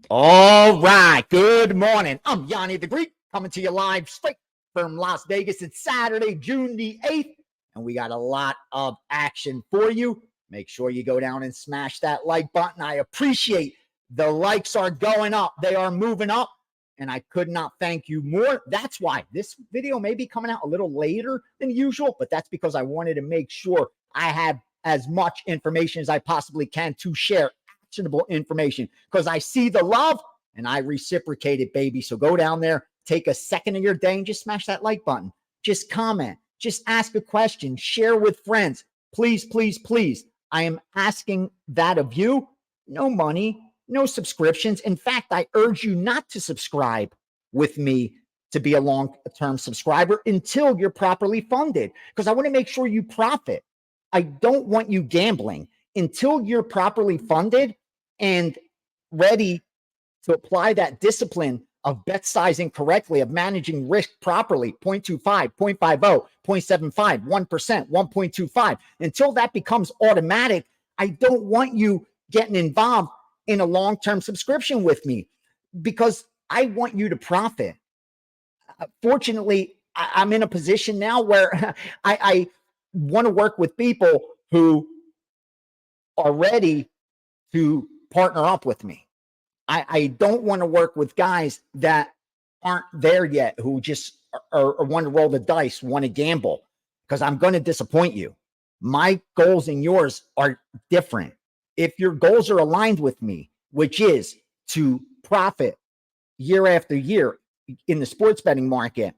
All right. Good morning. I'm Gianni the Greek coming to you live straight from Las Vegas. It's Saturday, June the 8th, and we got a lot of action for you. Make sure you go down and smash that like button. I appreciate the likes are going up. They are moving up, and I could not thank you more. That's why this video may be coming out a little later than usual, but that's because I wanted to make sure I have as much information as I possibly can to share. Actionable information, because I see the love and I reciprocate it, baby. So go down there, take a second of your day and just smash that like button. Just comment, just ask a question, share with friends. Please, please, please. I am asking that of you. No money, no subscriptions. In fact, I urge you not to subscribe with me to be a long-term subscriber until you're properly funded, because I want to make sure you profit. I don't want you gambling until you're properly funded and ready to apply that discipline of bet sizing correctly, of managing risk properly, 0.25, 0.50, 0.75, 1%, 1.25. Until that becomes automatic, I don't want you getting involved in a long-term subscription with me, because I want you to profit. Fortunately, I'm in a position now where I want to work with people who are ready to partner up with me. I don't want to work with guys that aren't there yet, who just are want to roll the dice, want to gamble, because I'm going to disappoint you. My goals and yours are different. If your goals are aligned with me, which is to profit year after year in the sports betting market,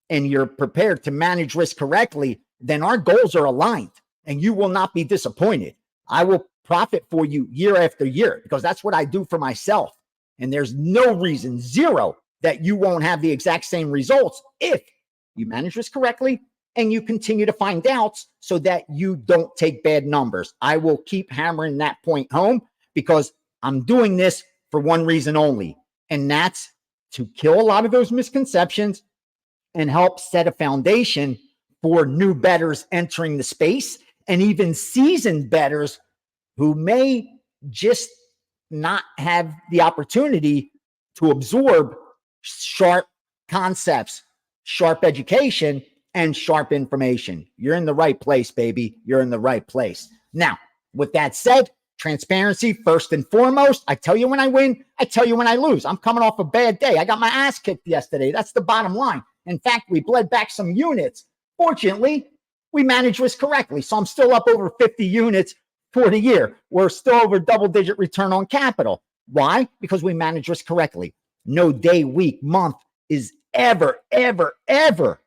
and you're prepared to manage risk correctly, then our goals are aligned and you will not be disappointed. I will profit for you year after year, because that's what I do for myself. And there's no reason, zero, that you won't have the exact same results if you manage this correctly and you continue to find doubts so that you don't take bad numbers. I will keep hammering that point home, because I'm doing this for one reason only, and that's to kill a lot of those misconceptions and help set a foundation for new bettors entering the space, and even seasoned bettors who may just not have the opportunity to absorb sharp concepts, sharp education, and sharp information. You're in the right place, baby. You're in the right place. Now, with that said, transparency first and foremost. I tell you when I win. I tell you when I lose. I'm coming off a bad day. I got my ass kicked yesterday. That's the bottom line. In fact, we bled back some units. Fortunately, we managed this correctly. So I'm still up over 50 units for the year. We're still over double-digit return on capital. Why? Because we manage risk correctly. No day, week, month is ever, ever, ever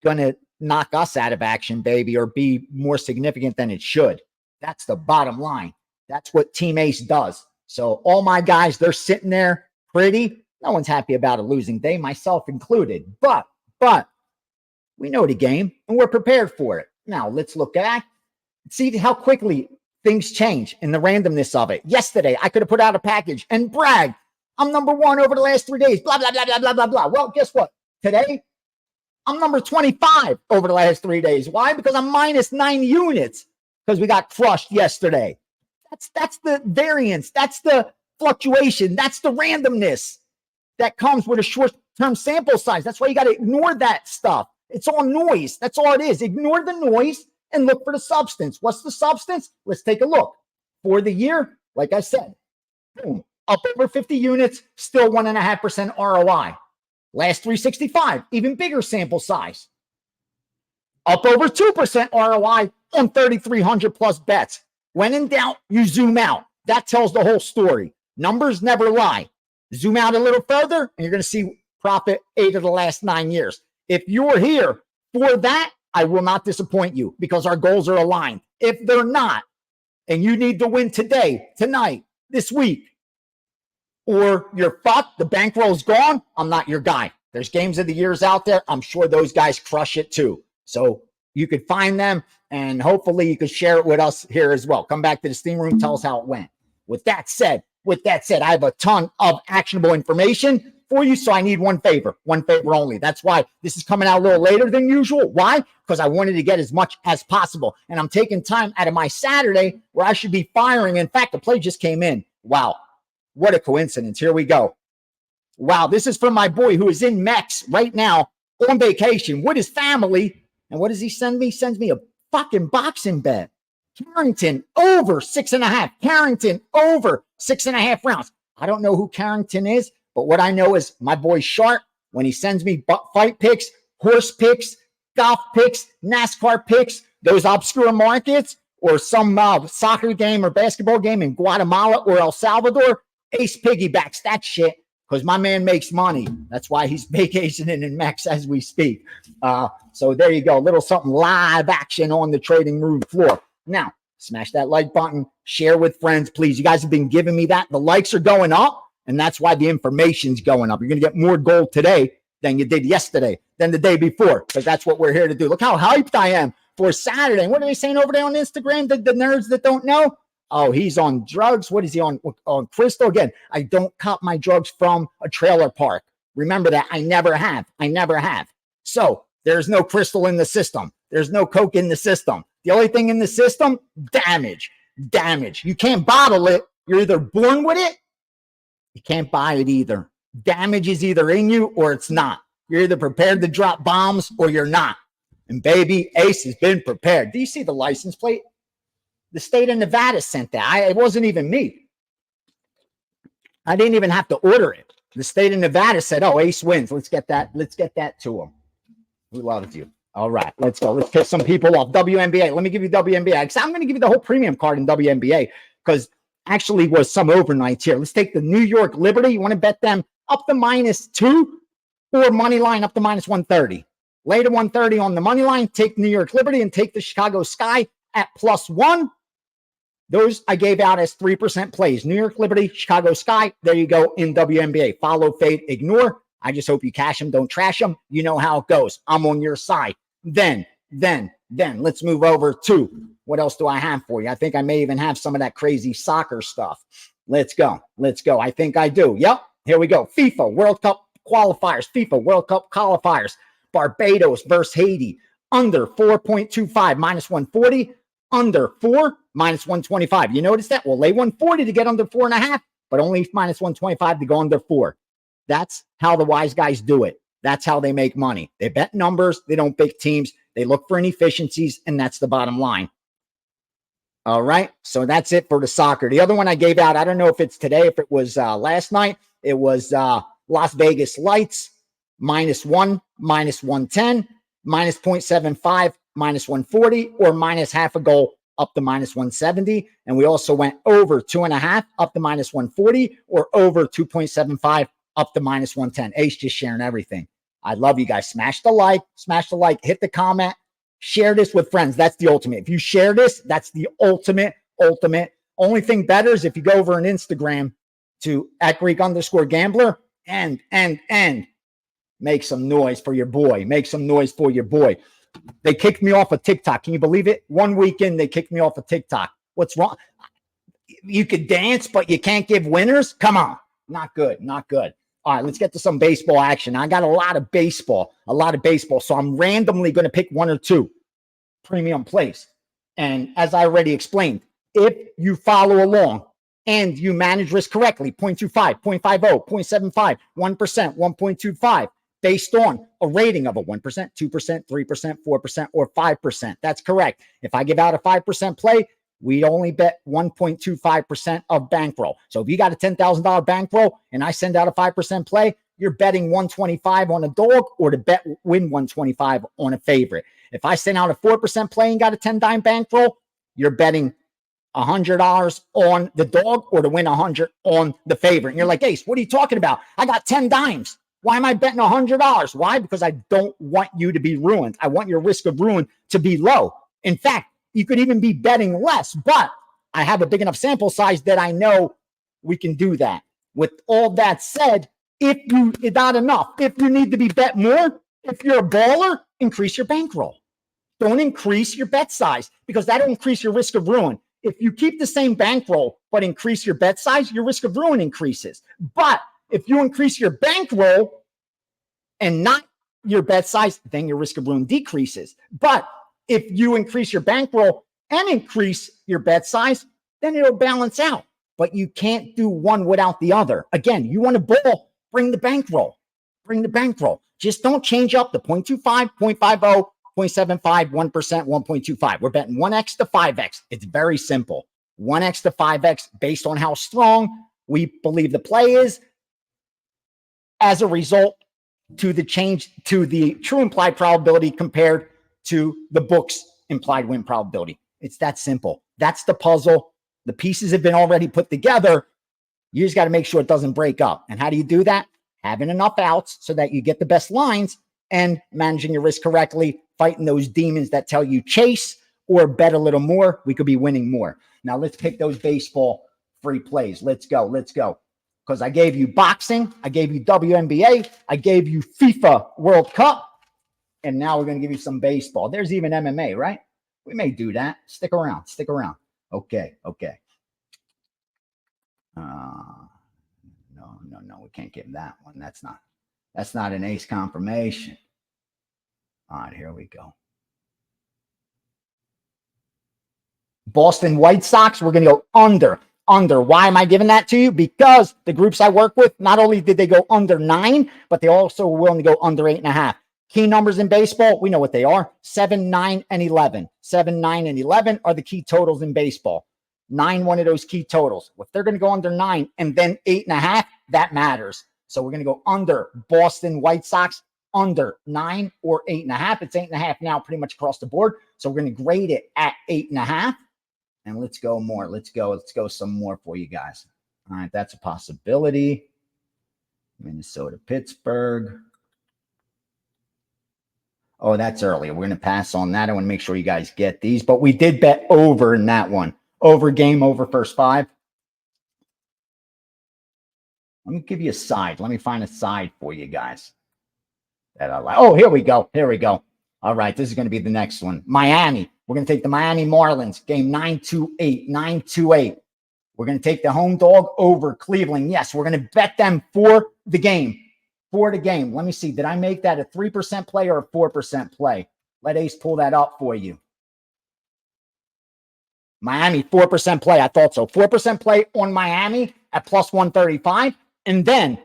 going to knock us out of action, baby, or be more significant than it should. That's the bottom line. That's what Team Ace does. So all my guys, they're sitting there pretty. No one's happy about a losing day, myself included. But we know the game and we're prepared for it. Now let's look back. See how quickly things change in the randomness of it. Yesterday, I could have put out a package and bragged, I'm number one over the last 3 days, blah, blah, blah, blah, blah, blah, blah. Well, guess what? Today, I'm number 25 over the last 3 days. Why? Because I'm minus 9 units, because we got crushed yesterday. That's the variance. That's the fluctuation. That's the randomness that comes with a short-term sample size. That's why you got to ignore that stuff. It's all noise. That's all it is. Ignore the noise and look for the substance. What's the substance? Let's take a look. For the year, like I said, boom, up over 50 units, still 1.5% ROI. Last 365, even bigger sample size. Up over 2% ROI on 3,300 plus bets. When in doubt, you zoom out. That tells the whole story. Numbers never lie. Zoom out a little further, and you're going to see profit 8 of the last 9 years. If you're here for that, I will not disappoint you, because our goals are aligned. If they're not, and you need to win today, tonight, this week, or you're fucked, the bankroll's gone, I'm not your guy. There's games of the years out there. I'm sure those guys crush it too. So you could find them, and hopefully you could share it with us here as well. Come back to the steam room, tell us how it went. With that said, I have a ton of actionable information for you, so I need one favor only. That's why this is coming out a little later than usual. Why? Because I wanted to get as much as possible, and I'm taking time out of my Saturday where I should be firing. In fact, the play just came in. Wow. What a coincidence. Here we go. Wow, this is from my boy who is in Mex right now on vacation with his family. And what does he send me? He sends me a fucking boxing bet. Carrington over 6.5. Carrington over 6.5 rounds. I don't know who Carrington is, but what I know is my boy Sharp, when he sends me fight picks, horse picks, golf picks, NASCAR picks, those obscure markets, or some soccer game or basketball game in Guatemala or El Salvador, Ace piggybacks that shit because my man makes money. That's why he's vacationing in Mex as we speak. So there you go. A little something live action on the trading room floor. Now, smash that like button, share with friends, please. You guys have been giving me that. The likes are going up, and that's why the information's going up. You're going to get more gold today than you did yesterday, than the day before, because that's what we're here to do. Look how hyped I am for Saturday. What are they saying over there on Instagram, the nerds that don't know? Oh, he's on drugs. What is he on crystal? Again, I don't cop my drugs from a trailer park. Remember that. I never have. So there's no crystal in the system. There's no coke in the system. The only thing in the system, damage. You can't bottle it. You're either born with it. You can't buy it either. Damage is either in you or it's not. You're either prepared to drop bombs or you're not. And baby, Ace has been prepared. Do you see the license plate? The state of Nevada sent that. It wasn't even me. I didn't even have to order it. The state of Nevada said, oh, Ace wins. Let's get that to him. We loves you. All right, let's go. Let's piss some people off. WNBA. Let me give you WNBA. I'm going to give you the whole premium card in WNBA because actually was some overnights here. Let's take the New York Liberty. You want to bet them up to -2 or money line up to -130. Later 130 on the money line. Take New York Liberty and take the Chicago Sky at +1. Those I gave out as 3% plays. New York Liberty, Chicago Sky. There you go in WNBA. Follow, fade, ignore. I just hope you cash them. Don't trash them. You know how it goes. I'm on your side. Then let's move over to what else do I have for you? I think I may even have some of that crazy soccer stuff. Let's go. I think I do. Yep. Here we go. FIFA World Cup qualifiers. Barbados versus Haiti. Under 4.25 -140. Under 4 -125. You notice that? We'll lay 140 to get under 4.5, but only -125 to go under 4. That's how the wise guys do it. That's how they make money. They bet numbers. They don't pick teams. They look for inefficiencies, and that's the bottom line. All right, so that's it for the soccer. The other one I gave out, I don't know if it's today, if it was last night. It was Las Vegas Lights, -1, -110, -0.75, -140, or -half a goal up to -170. And we also went over 2.5 up to -140 or over 2.75 up to -110. Ace just sharing everything. I love you guys. Smash the like, hit the comment, share this with friends. That's the ultimate. If you share this, that's the ultimate. Only thing better is if you go over on Instagram to @Greek_gambler and make some noise for your boy. They kicked me off of TikTok. Can you believe it? 1 weekend, they kicked me off of TikTok. What's wrong? You could dance, but you can't give winners? Come on. Not good. All right, let's get to some baseball action. I got a lot of baseball. So I'm randomly going to pick 1 or 2 premium plays. And as I already explained, if you follow along and you manage risk correctly, 0.25, 0.50, 0.75, 1%, 1.25, based on a rating of a 1%, 2%, 3%, 4%, or 5%. That's correct. If I give out a 5% play, we only bet 1.25% of bankroll. So if you got a $10,000 bankroll and I send out a 5% play, you're betting 125 on a dog or to bet win 125 on a favorite. If I send out a 4% play and got a 10 dime bankroll, you're betting $100 on the dog or to win 100 on the favorite. And you're like, Ace, what are you talking about? I got 10 dimes. Why am I betting $100? Why? Because I don't want you to be ruined. I want your risk of ruin to be low. In fact, you could even be betting less, but I have a big enough sample size that I know we can do that. With all that said, if you not enough, if you need to be bet more, if you're a baller, increase your bankroll. Don't increase your bet size because that'll increase your risk of ruin. If you keep the same bankroll but increase your bet size, your risk of ruin increases. But if you increase your bankroll and not your bet size, then your risk of ruin decreases. But if you increase your bankroll and increase your bet size, then it'll balance out. but you can't do one without the other. Again, you want to ball, bring the bankroll. Bring the bankroll. Just don't change up the 0.25, 0.50, 0.75, 1%, 1.25. We're betting 1x to 5x. It's very simple. 1x to 5x based on how strong we believe the play is as a result to the change to the true implied probability compared to the book's implied win probability. It's that simple. That's the puzzle. The pieces have been already put together. You just got to make sure it doesn't break up. And how do you do that? Having enough outs so that you get the best lines and managing your risk correctly, fighting those demons that tell you chase or bet a little more. We could be winning more. Now let's pick those baseball free plays. Let's go. Let's go. Because I gave you boxing, I gave you WNBA, I gave you FIFA World Cup, and now we're going to give you some baseball. There's even MMA, right? We may do that. Stick around. Stick around. Okay. Okay. No. We can't give that one. That's not an ace confirmation. All right, here we go. Boston White Sox, we're going to go under. Why am I giving that to you? Because the groups I work with, not only did they go under 9, but they also were willing to go under 8.5. Key numbers in baseball, we know what they are. 7, 9, and 11. 7, 9, and 11 are the key totals in baseball. 9, one of those key totals. If they're going to go under 9 and then 8.5, that matters. So we're going to go under Boston White Sox, under 9 or 8.5. It's 8.5 now pretty much across the board. So we're going to grade it at 8.5. And let's go more. Let's go some more for you guys. All right, that's a possibility. Minnesota, Pittsburgh. Oh, that's early. We're going to pass on that. I want to make sure you guys get these. But we did bet over in that one. Over game, over first 5. Let me give you a side. Let me find a side for you guys that I like. Oh, here we go. Here we go. All right, this is going to be the next one. Miami. We're going to take the Miami Marlins, game 928, 928. We're going to take the home dog over Cleveland. Yes, we're going to bet them for the game. For the game. Let me see. Did I make that a 3% play or a 4% play? Let Ace pull that up for you. Miami, 4% play. I thought so. 4% play on Miami at plus 135. And then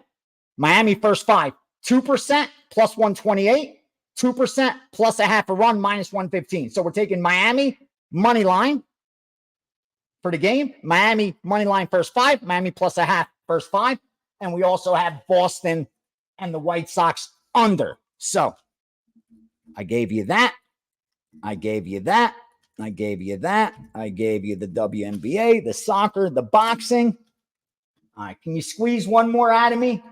Miami first 5, 2% plus 128. 2% plus a half a run minus 115. So we're taking Miami money line for the game. Miami money line first 5. Miami plus a half first 5. And we also have Boston and the White Sox under. So I gave you that. I gave you that. I gave you that. I gave you the WNBA, the soccer, the boxing. All right. Can you squeeze one more out of me?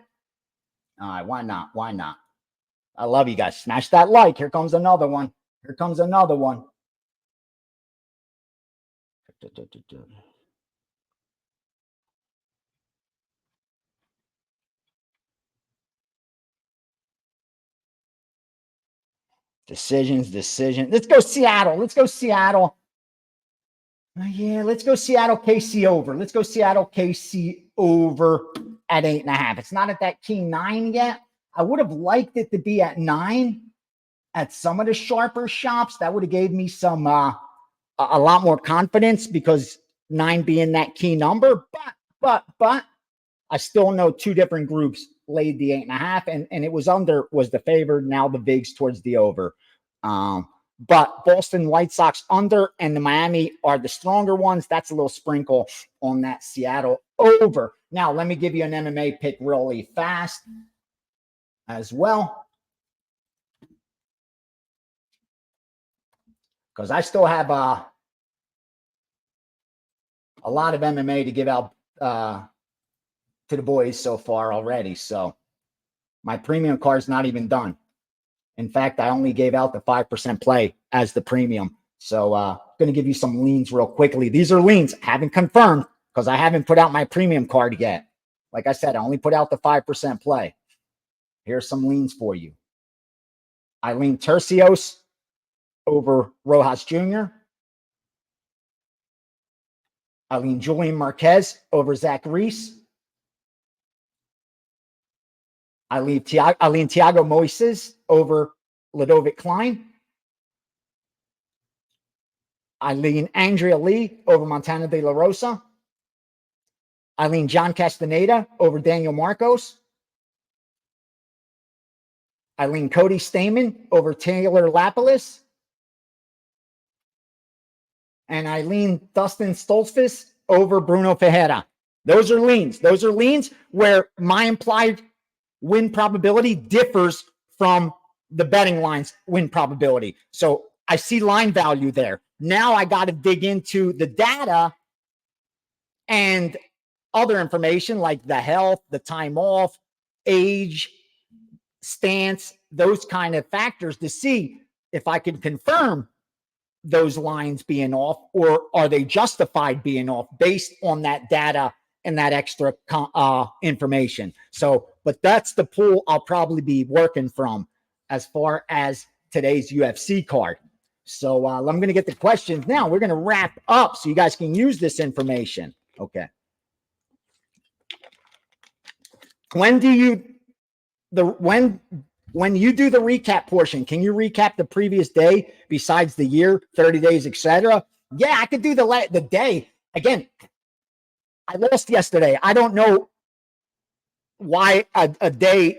All right. Why not? Why not? I love you guys. Smash that like. Here comes another one. Here comes another one. Decisions. Let's go Seattle. Let's go Seattle. Yeah, let's go Seattle KC over. Let's go Seattle KC over at 8.5. It's not at that key 9 yet. I would have liked it to be at 9 at some of the sharper shops. That would have gave me some a lot more confidence because 9 being that key number. But I still know 2 different groups laid the 8.5, and it was under was the favored. Now the bigs towards the over. But Boston White Sox under and the Miami are the stronger ones. That's a little sprinkle on that Seattle over. Now, let me give you an MMA pick really fast as well. Because I still have a lot of MMA to give out to the boys so far already. So my premium card is not even done. In fact, I only gave out the 5% play as the premium. So going to give you some leans real quickly. These are leans. Haven't confirmed because I haven't put out my premium card yet. Like I said, I only put out the 5% play. Here's some leans for you. I lean Tercios over Rojas Jr. I lean Julian Marquez over Zach Reese. I lean Thiago Moises over Ludovic Klein. I lean Andrea Lee over Montana De La Rosa. I lean John Castaneda over Daniel Marcos. I lean Cody Stamen over Taylor Lapilus. And I lean Dustin Stoltzfus over Bruno Ferreira. Those are leans. Those are leans where my implied win probability differs from the betting line's win probability. So I see line value there. Now I got to dig into the data and other information like the health, the time off, age, stance, those kind of factors to see if I can confirm those lines being off, or are they justified being off based on that data and that extra information. So, but that's the pool I'll probably be working from as far as today's UFC card. So I'm going to get the questions now. We're going to wrap up so you guys can use this information. Okay. When you do the recap portion, can you recap the previous day besides the year, 30 days, etc.? Yeah, I could do the day. Again, I lost yesterday. I don't know why a day.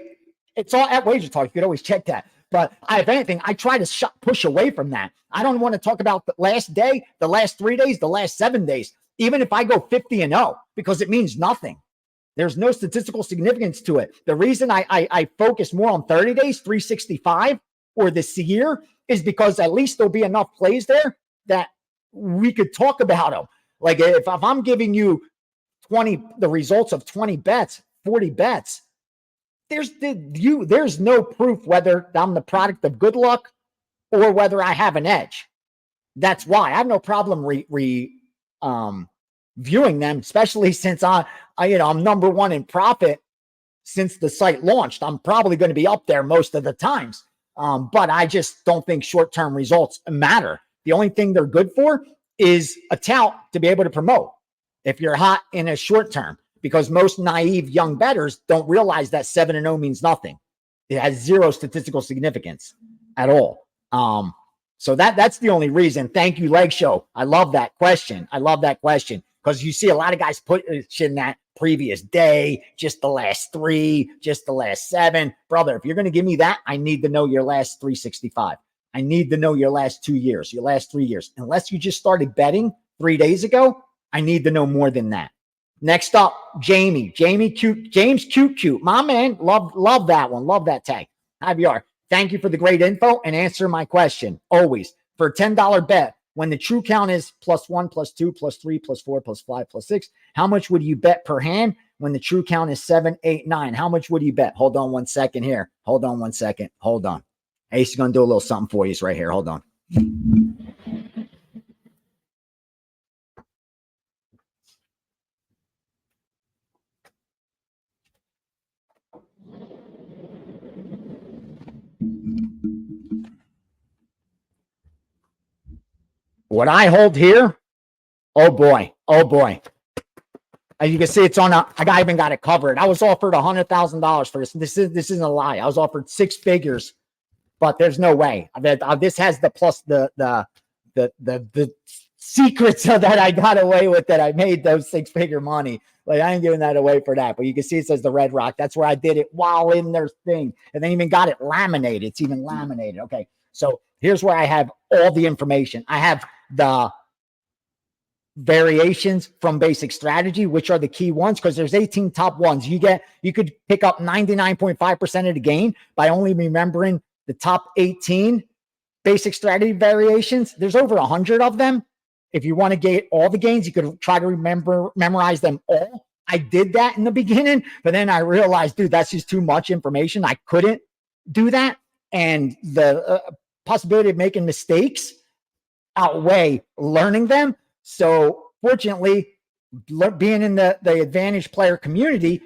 It's all at Wager Talk. You could always check that. But if anything, I try to push away from that. I don't want to talk about the last day, the last 3 days, the last 7 days, even if I go 50-0, because it means nothing. There's no statistical significance to it. The reason I focus more on 30 days, 365, or this year is because at least there'll be enough plays there that we could talk about them. Like if I'm giving you the results of 20 bets, 40 bets, there's no proof whether I'm the product of good luck or whether I have an edge. That's why I have no problem viewing them, especially since I'm number one in profit since the site launched. I'm probably going to be up there most of the times. But I just don't think short-term results matter. The only thing they're good for is a tout to be able to promote if you're hot in a short term, because most naive young bettors don't realize that 7-0 means nothing. It has zero statistical significance at all. So that's the only reason. Thank you, Leg Show. I love that question. Because you see a lot of guys put in that previous day, just the last 3, just the last 7. Brother, if you're going to give me that, I need to know your last 365. I need to know your last 2 years, your last 3 years. Unless you just started betting 3 days ago, I need to know more than that. Next up, James Cute. My man, love that one. Love that tag. Javier, thank you for the great info and answer my question. Always. For a $10 bet, when the true count is +1, +2, +3, +4, +5, +6, how much would you bet per hand? When the true count is 7, 8, 9, how much would you bet? Hold on 1 second here. Hold on. Ace is going to do a little something for you right here. Hold on. What I hold here, oh boy. As you can see, it's on I even got it covered. I was offered $100,000 for this. This isn't a lie. I was offered 6 figures, but there's no way. This has the plus the secrets that I got away with, that I made those 6-figure money. Like, I ain't giving that away for that. But you can see it says the Red Rock. That's where I did it while in their thing. And they even got it laminated. It's even laminated. Okay. So here's where I have all the information. I have the variations from basic strategy, which are the key ones, because there's 18 top ones. You could pick up 99.5% of the gain by only remembering the top 18 basic strategy variations. There's over 100 of them. If you want to get all the gains, you could try to memorize them all. I did that in the beginning, but then I realized, dude, that's just too much information. I couldn't do that. And the possibility of making mistakes outweigh learning them. So fortunately, being in the advantage player community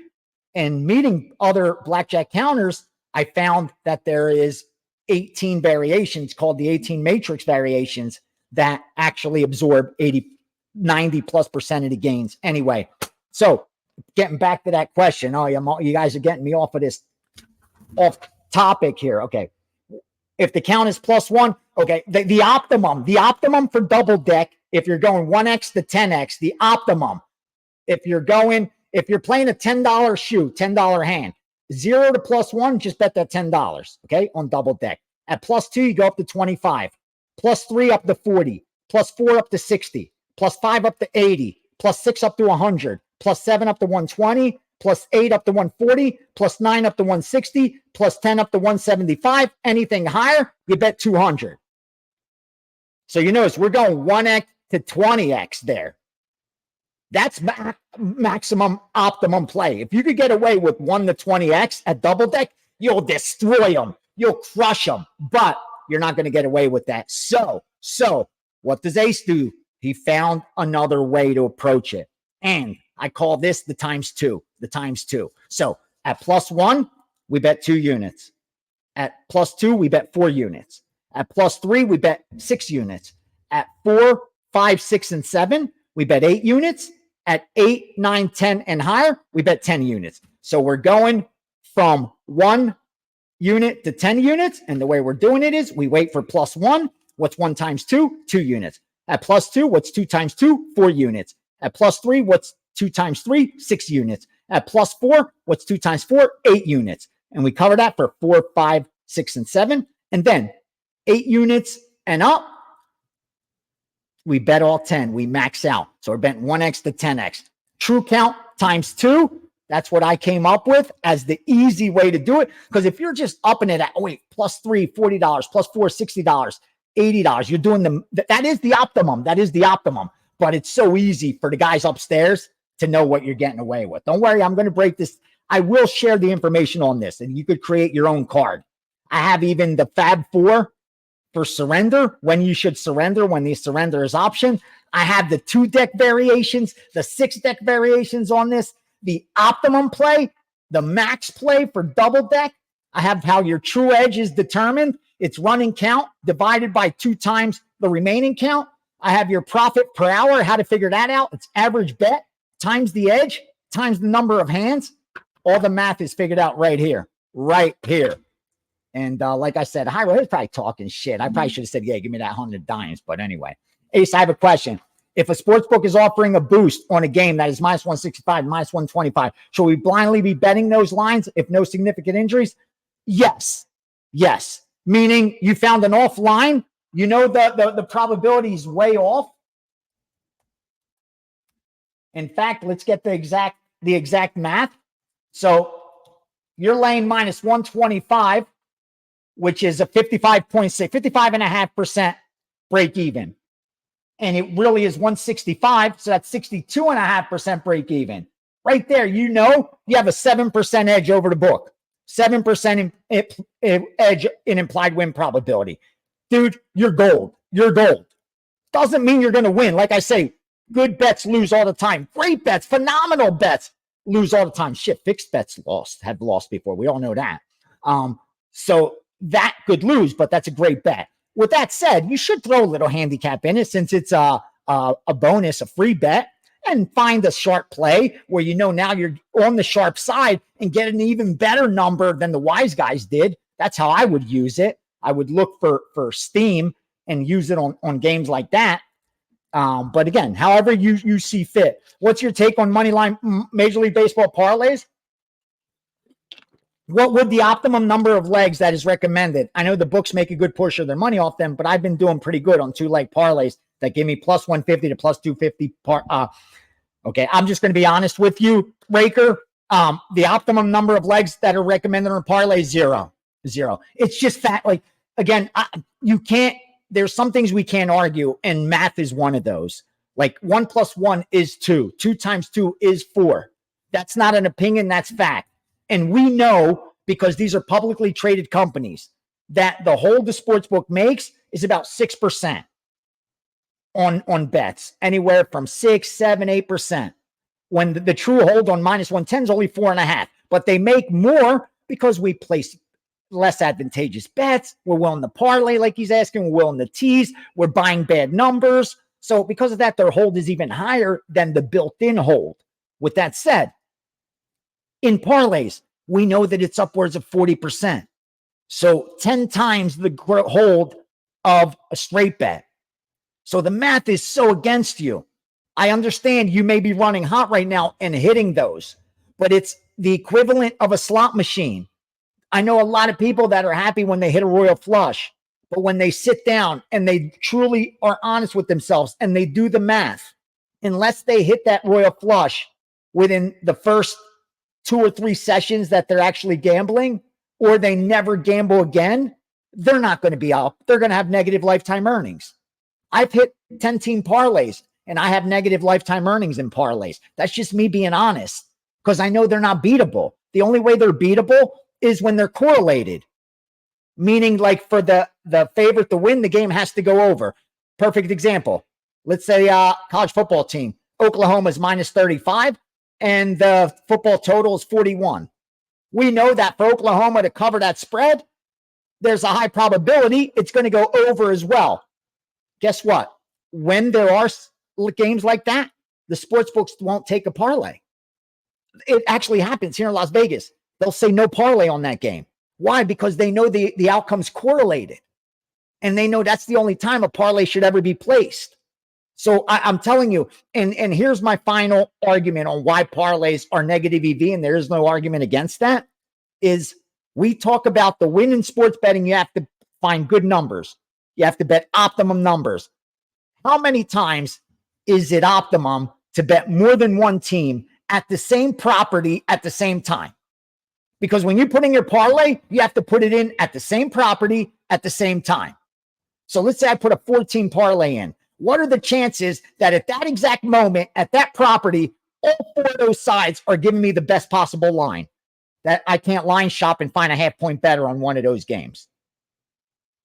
and meeting other blackjack counters, I found that there is 18 variations called the 18 matrix variations that actually absorb 90+% of the gains. Anyway, so getting back to that question. Oh, you guys are getting me off off topic here. Okay. If the count is +1, okay, the optimum for double deck, if you're going 1x to 10x, the optimum, if you're going If you're playing a $10 shoe, $10 hand, 0 to +1, just bet that $10, okay, on double deck. At +2, you go up to 25, +3 up to 40, +4 up to 60, +5 up to 80, +6 up to 100, +7 up to 120, +8 up to 140, +9 up to 160, +10 up to 175. Anything higher, you bet 200. So you notice we're going 1x to 20x there. That's maximum optimum play. If you could get away with 1 to 20x at double deck, you'll destroy them. You'll crush them. But you're not going to get away with that. So what does Ace do? He found another way to approach it. And I call this the ×2. The ×2. So at +1, we bet 2 units. At +2, we bet 4 units. At +3, we bet 6 units. At 4, 5, 6, and 7, we bet 8 units. At 8, 9, 10, and higher, we bet 10 units. So we're going from 1 unit to 10 units. And the way we're doing it is we wait for +1. What's 1 × 2? 2 units. At +2, what's 2 × 2? 4 units. At +3, what's 2 × 3? 6 units. At +4, what's 2 × 4? 8 units. And we cover that for 4, 5, 6, and 7. And then 8 units and up, we bet all 10. We max out. So we're betting 1x to 10x. True count ×2. That's what I came up with as the easy way to do it. Because if you're just upping it at, +3, $40, +4, $60, $80, you're doing that is the optimum. That is the optimum. But it's so easy for the guys upstairs to know what you're getting away with. Don't worry, I'm going to break this. I will share the information on this, and you could create your own card. I have even the Fab 4 for surrender, when you should surrender, when the surrender is option. I have the 2-deck variations, the 6-deck variations on this, the optimum play, the max play for double deck. I have how your true edge is determined. It's running count divided by 2 times the remaining count. I have your profit per hour, how to figure that out. It's average bet times the edge times the number of hands. All the math is figured out right here. And like I said, Hyro is probably talking shit. I probably should have said, yeah, give me that 100 dimes. But anyway, Ace, I have a question. If a sportsbook is offering a boost on a game that is -165, -125, should we blindly be betting those lines if no significant injuries? Yes. Meaning you found an off line, you know the probability is way off. In fact, let's get the exact math. So you're laying -125, which is a 55.5% break even. And it really is 165. So that's 62.5% break even. Right there, you have a 7% edge over the book. 7% edge in implied win probability. Dude, you're gold. Doesn't mean you're going to win. Like I say, good bets lose all the time. Great bets, phenomenal bets lose all the time. Shit, fixed bets have lost before. We all know that. So that could lose, but that's a great bet. With that said, you should throw a little handicap in it since it's a bonus, a free bet, and find a sharp play where now you're on the sharp side and get an even better number than the wise guys did. That's how I would use it. I would look for steam and use it on games like that. But again, however you see fit. What's your take on moneyline Major League Baseball parlays? What would the optimum number of legs that is recommended? I know the books make a good portion of their money off them, but I've been doing pretty good on 2-leg parlays that give me +150 to +250. Okay, I'm just going to be honest with you, Raker. The optimum number of legs that are recommended on a parlay, zero. It's just fact. Like, again, you can't. There's some things we can't argue, and math is one of those. Like 1 + 1 is 2. 2 × 2 is 4. That's not an opinion. That's fact. And we know, because these are publicly traded companies, that the hold the sportsbook makes is about 6% on bets, anywhere from 6, 7, 8%. When the true hold on -110 is only 4.5%, but they make more because we place less advantageous bets. We're willing to parlay, like he's asking. We're willing to tease. We're buying bad numbers. So because of that, their hold is even higher than the built-in hold. With that said, in parlays, we know that it's upwards of 40%. So 10 times the hold of a straight bet. So the math is so against you. I understand you may be running hot right now and hitting those, but it's the equivalent of a slot machine. I know a lot of people that are happy when they hit a royal flush, but when they sit down and they truly are honest with themselves and they do the math, unless they hit that royal flush within the first 2 or 3 sessions that they're actually gambling, or they never gamble again, they're not going to be up. They're going to have negative lifetime earnings. I've hit 10-team parlays and I have negative lifetime earnings in parlays. That's just me being honest, because I know they're not beatable. The only way they're beatable is when they're correlated, meaning like for the favorite to win, the game has to go over. Perfect example. Let's say college football team, Oklahoma is minus 35 and the football total is 41. We know that for Oklahoma to cover that spread, there's a high probability it's going to go over as well. Guess what? When there are games like that, the sports books won't take a parlay. It actually happens here in Las Vegas. They'll say no parlay on that game. Why? Because they know the outcome's correlated. And they know that's the only time a parlay should ever be placed. So I'm telling you, and here's my final argument on why parlays are negative EV, and there is no argument against that, is we talk about the win in sports betting. You have to find good numbers. You have to bet optimum numbers. How many times is it optimum to bet more than one team at the same property at the same time? Because when you put in your parlay, you have to put it in at the same property at the same time. So let's say I put a 14 parlay in. What are the chances that at that exact moment, at that property, all 4 of those sides are giving me the best possible line, that I can't line shop and find a half-point better on one of those games?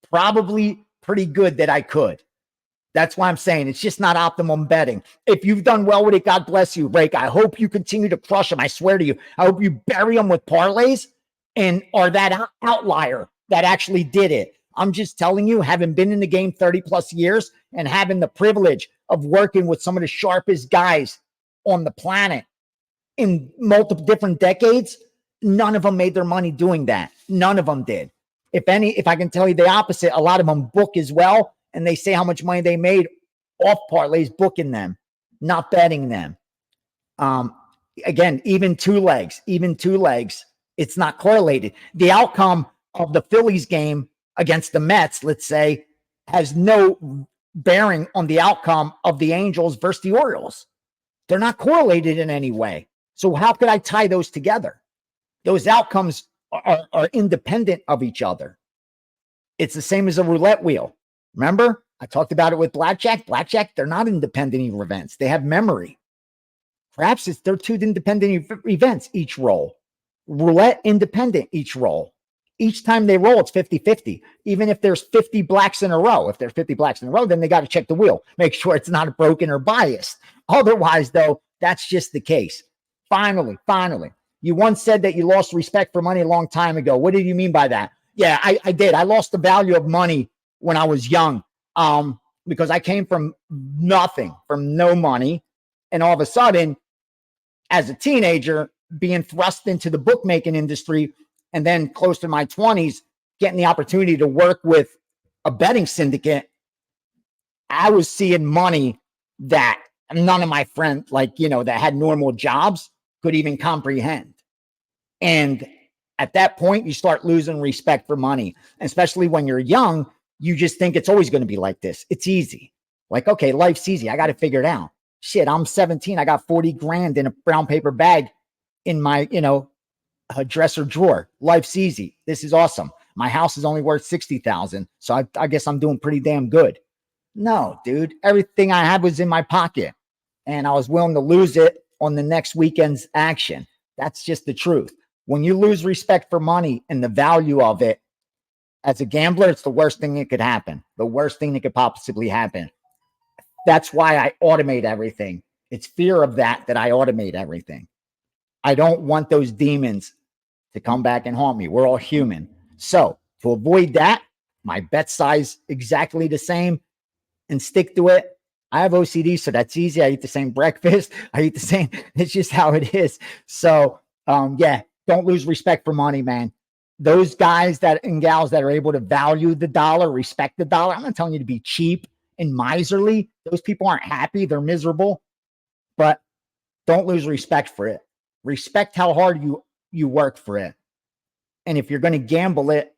Probably pretty good that I could. That's why I'm saying it's just not optimum betting. If you've done well with it, God bless you, Rake. I hope you continue to crush them. I swear to you. I hope you bury them with parlays and are that outlier that actually did it. I'm just telling you, having been in the game 30 plus years and having the privilege of working with some of the sharpest guys on the planet in multiple different decades, none of them made their money doing that. None of them did. If I can tell you the opposite, a lot of them book as well. And they say how much money they made off parlays, booking them, not betting them. Again, even two legs, it's not correlated. The outcome of the Phillies game against the Mets, let's say, has no bearing on the outcome of the Angels versus the Orioles. They're not correlated in any way. So how could I tie those together? Those outcomes are independent of each other. It's the same as a roulette wheel. Remember, I talked about it with blackjack. Blackjack, they're not independent events. They have memory. Perhaps they're 2 independent events, each roll. Roulette, independent, each roll. Each time they roll, it's 50-50. Even if there's 50 blacks in a row. If there's 50 blacks in a row, then they got to check the wheel. Make sure it's not broken or biased. Otherwise, though, that's just the case. Finally, you once said that you lost respect for money a long time ago. What did you mean by that? Yeah, I did. I lost the value of money when I was young, because I came from nothing, from no money. And all of a sudden, as a teenager, being thrust into the bookmaking industry, and then close to my 20s, getting the opportunity to work with a betting syndicate, I was seeing money that none of my friends, that had normal jobs could even comprehend. And at that point, you start losing respect for money, especially when you're young. You just think it's always going to be like this. It's easy. Like, okay, life's easy. I got to figure it out. Shit, I'm 17. I got 40 grand in a brown paper bag in my, a dresser drawer. Life's easy. This is awesome. My house is only worth 60,000. So I guess I'm doing pretty damn good. No, dude, everything I had was in my pocket and I was willing to lose it on the next weekend's action. That's just the truth. When you lose respect for money and the value of it, as a gambler, it's the worst thing that could happen. The worst thing that could possibly happen. That's why I automate everything. It's fear of that I automate everything. I don't want those demons to come back and haunt me. We're all human. So to avoid that, my bet size exactly the same and stick to it. I have OCD, so that's easy. I eat the same breakfast. I eat the same. It's just how it is. So yeah, don't lose respect for money, man. Those guys and gals that are able to value the dollar, respect the dollar. I'm not telling you to be cheap and miserly. Those people aren't happy. They're miserable. Don't lose respect for it. Respect how hard you work for it. And if you're going to gamble it,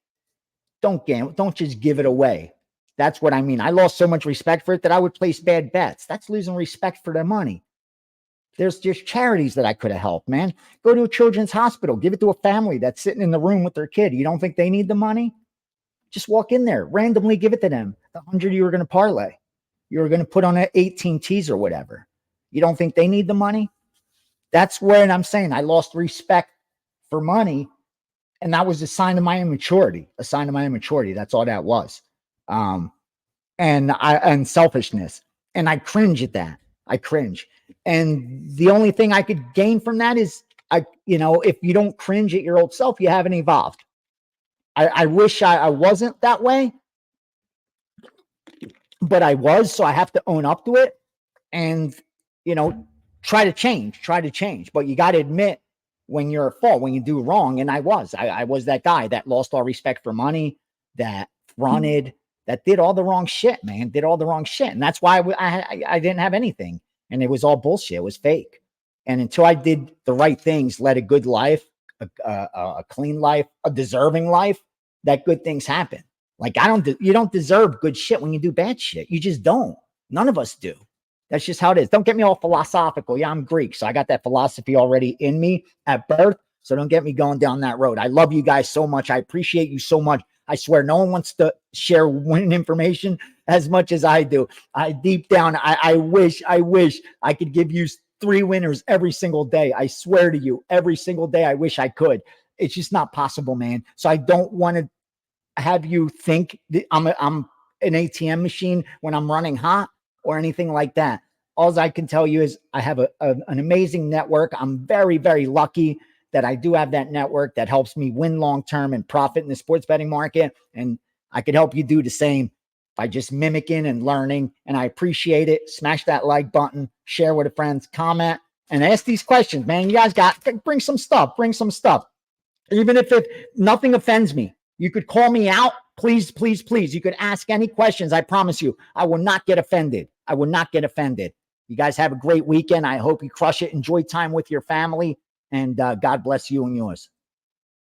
don't gamble. Don't just give it away. That's what I mean. I lost so much respect for it that I would place bad bets. That's losing respect for their money. There's just charities that I could have helped, man. Go to a children's hospital. Give it to a family that's sitting in the room with their kid. You don't think they need the money? Just walk in there, randomly give it to them. The 100 you were going to parlay. You were going to put on 18 tees or whatever. You don't think they need the money? That's when I'm saying I lost respect for money. And that was a sign of my immaturity, That's all that was. And selfishness. And I cringe at that. I cringe. And the only thing I could gain from that is, if you don't cringe at your old self, you haven't evolved. I wish I wasn't that way, but I was. So I have to own up to it and, try to change. But you got to admit when you're at fault, when you do wrong. And I was that guy that lost all respect for money, that fronted, that did all the wrong shit, man, And that's why I didn't have anything. And it was all bullshit. It was fake. And until I did the right things, led a good life, a clean life, a deserving life, that good things happen. Like you don't deserve good shit when you do bad shit. You just don't. None of us do. That's just how it is. Don't get me all philosophical. Yeah, I'm Greek, so I got that philosophy already in me at birth. So don't get me going down that road. I love you guys so much. I appreciate you so much. I swear no one wants to share winning information as much as I do. Deep down, I wish I could give you 3 winners every single day. I swear to you, every single day, I wish I could. It's just not possible, man. So I don't want to have you think that I'm an ATM machine when I'm running hot or anything like that. All I can tell you is I have an amazing network. I'm very, very lucky that I do have that network that helps me win long-term and profit in the sports betting market. And I could help you do the same by just mimicking and learning. And I appreciate it. Smash that like button, share with a friend, comment, and ask these questions, man. You guys bring some stuff. Even if nothing offends me, you could call me out. Please, please, please. You could ask any questions. I promise you, I will not get offended. You guys have a great weekend. I hope you crush it. Enjoy time with your family. And God bless you and yours.